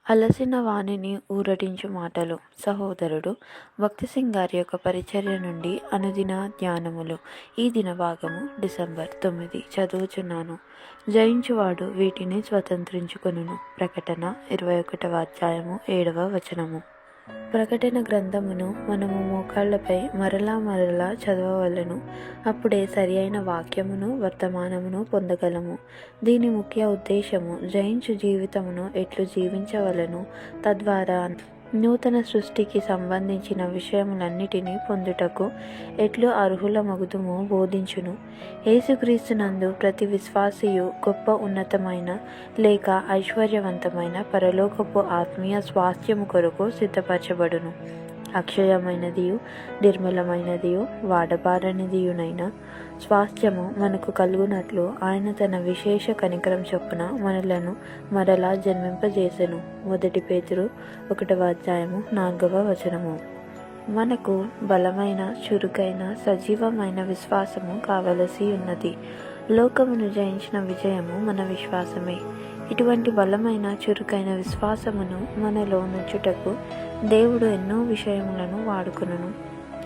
అలసిన వాణిని ఊరడించు మాటలు. సహోదరుడు భక్తిసింగ్ గారి యొక్క పరిచర్య నుండి అనుదిన ధ్యానములు. ఈ దిన భాగము డిసెంబర్ 9. చదువుచున్నాను. జయించువాడు వీటిని స్వతంత్రించుకొనును. ప్రకటన 21వ అధ్యాయము 7వ వచనము. ప్రకటన గ్రంథమును మనము మోకాళ్లపై మరలా చదవవలెను. అప్పుడే సరి అయిన వాక్యమును వర్తమానమును పొందగలము. దీని ముఖ్య ఉద్దేశము జయించు జీవితమును ఎట్లు జీవించవలెను, తద్వారా నూతన సృష్టికి సంబంధించిన విషయములన్నిటినీ పొందుటకు ఎట్లు అర్హులమగుదుమో బోధించును. యేసుక్రీస్తునందు ప్రతి విశ్వాసియు గొప్ప ఉన్నతమైన లేక ఐశ్వర్యవంతమైన పరలోకపు ఆత్మీయ స్వాస్థ్యము కొరకు సిద్ధపరచబడును. అక్షయమైనదియు నిర్మలమైనదియు వాడబారనిదియునైన స్వాస్థ్యము మనకు కలుగునట్లు ఆయన తన విశేష కనికరం చొప్పున మనలను మరలా జన్మింపజేసెను. 1 పేతురు 1వ అధ్యాయము 4వ వచనము. మనకు బలమైన, చురుకైన, సజీవమైన విశ్వాసము కావలసి ఉన్నది. లోకమును జయించిన విజయము మన విశ్వాసమే. ఇటువంటి బలమైన, చురుకైన విశ్వాసమును మనలో నుంచుటకు దేవుడు ఎన్నో విషయములను వాడుకొనును.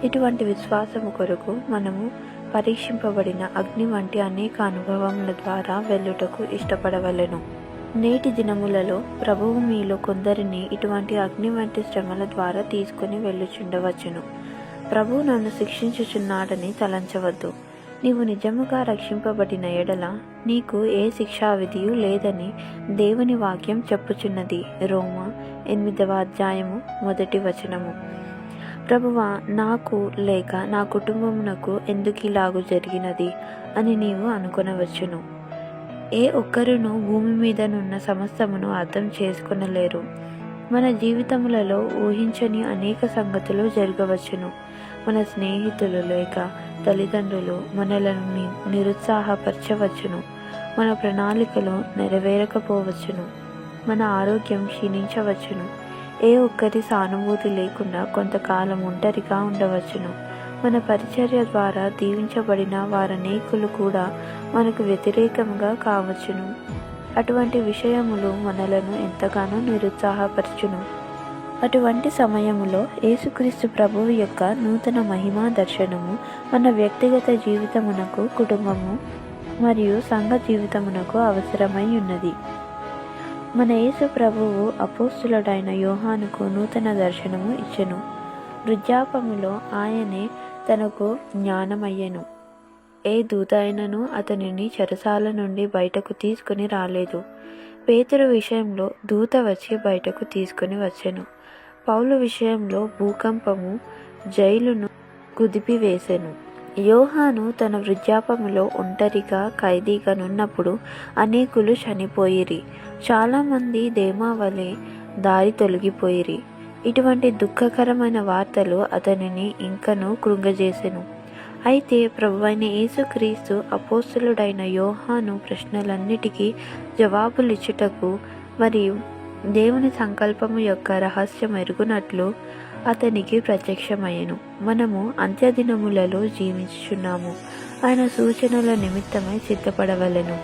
ఇటువంటి విశ్వాసము కొరకు మనము పరీక్షింపబడిన అగ్ని వంటి అనేక అనుభవముల ద్వారా వెళ్ళుటకు ఇష్టపడవలెను. నేటి దినములలో ప్రభువు మీలో కొందరిని ఇటువంటి అగ్ని వంటి శ్రమల ద్వారా తీసుకుని వెళ్ళుచుండవచ్చును. ప్రభువు నన్ను శిక్షించుచున్నాడని తలంచవద్దు. నీవు నిజముగా రక్షింపబడిన ఎడల నీకు ఏ శిక్షా విధియు లేదని దేవుని వాక్యం చెప్పుచున్నది. రోమా 8వ అధ్యాయము 1వ వచనము. ప్రభువా, నాకు లేక నా కుటుంబమునకు ఎందుకిలాగు జరిగినది అని నీవు అనుకొనవచ్చును. ఏ ఒక్కరును భూమి మీదనున్న సమస్తమును అర్థం చేసుకొనలేరు. మన జీవితములలో ఊహించని అనేక సంగతులు జరగవచ్చును. మన స్నేహితులు లేక తల్లిదండ్రులు మనలను నిరుత్సాహపరచవచ్చును. మన ప్రణాళికలు నెరవేరకపోవచ్చును. మన ఆరోగ్యం క్షీణించవచ్చును. ఏ ఒక్కరి సానుభూతి లేకుండా కొంతకాలం ఒంటరిగా ఉండవచ్చును. మన పరిచర్య ద్వారా దీవించబడిన వారనేకులు కూడా మనకు వ్యతిరేకంగా కావచ్చును. అటువంటి విషయములు మనలను ఎంతగానో నిరుత్సాహపరచును. అటువంటి సమయములో యేసుక్రీస్తు ప్రభువు యొక్క నూతన మహిమా దర్శనము మన వ్యక్తిగత జీవితమునకు, కుటుంబము మరియు సంఘ జీవితమునకు అవసరమై ఉన్నది. మన యేసు ప్రభువు అపోస్తులుడైన యోహానుకు నూతన దర్శనము ఇచ్చెను. వృద్ధాపములో ఆయనే తనకు జ్ఞానమయ్యెను. ఏ దూత అయినను అతనిని చెరసాల నుండి బయటకు తీసుకుని రాలేదు. పేతురు విషయంలో దూత వచ్చి బయటకు తీసుకుని వచ్చెను. పౌలు విషయంలో భూకంపము జైలును కుదిపివేసెను. యోహాను తన వృద్ధాపములో ఒంటరిగా ఖైదీగా నున్నప్పుడు అనేకులు చనిపోయిరి. చాలామంది దేమా వలె దారి తొలగిపోయిరి. ఇటువంటి దుఃఖకరమైన వార్తలు అతనిని ఇంకనూ కృంగజేసెను. అయితే ప్రభువైన యేసుక్రీస్తు అపోస్తలుడైన యోహాను ప్రశ్నలన్నిటికీ జవాబులిచ్చుటకు మరియు దేవుని సంకల్పము యొక్క రహస్యం ఎరుగునట్లు అతనికి ప్రత్యక్షమయ్యెను. మనము అంత్యదినములలో జీవించుచున్నాము. ఆయన సూచనల నిమిత్తమై సిద్ధపడవలెను.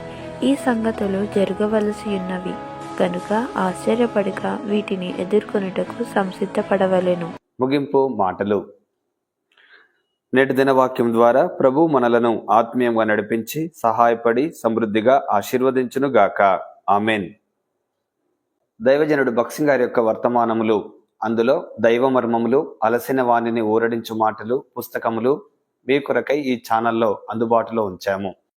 ఈ సంగతులు జరగవలసి ఉన్నవి కనుక ఆశ్చర్యపడక వీటిని ఎదుర్కొనుటకు సంసిద్ధపడవలెను. ముగింపు మాటలు. నేటి దిన వాక్యం ద్వారా ప్రభు మనలను ఆత్మీయంగా నడిపించి సహాయపడి సమృద్ధిగా ఆశీర్వదించును గాక. ఆమెన్. దైవజనుడు భక్సింగ్ గారి యొక్క వర్తమానములు, అందులో దైవ మర్మములు, అలసిన వాణిని ఊరడించు మాటలు పుస్తకములు మీ కొరకై ఈ ఛానల్లో అందుబాటులో ఉంచాము.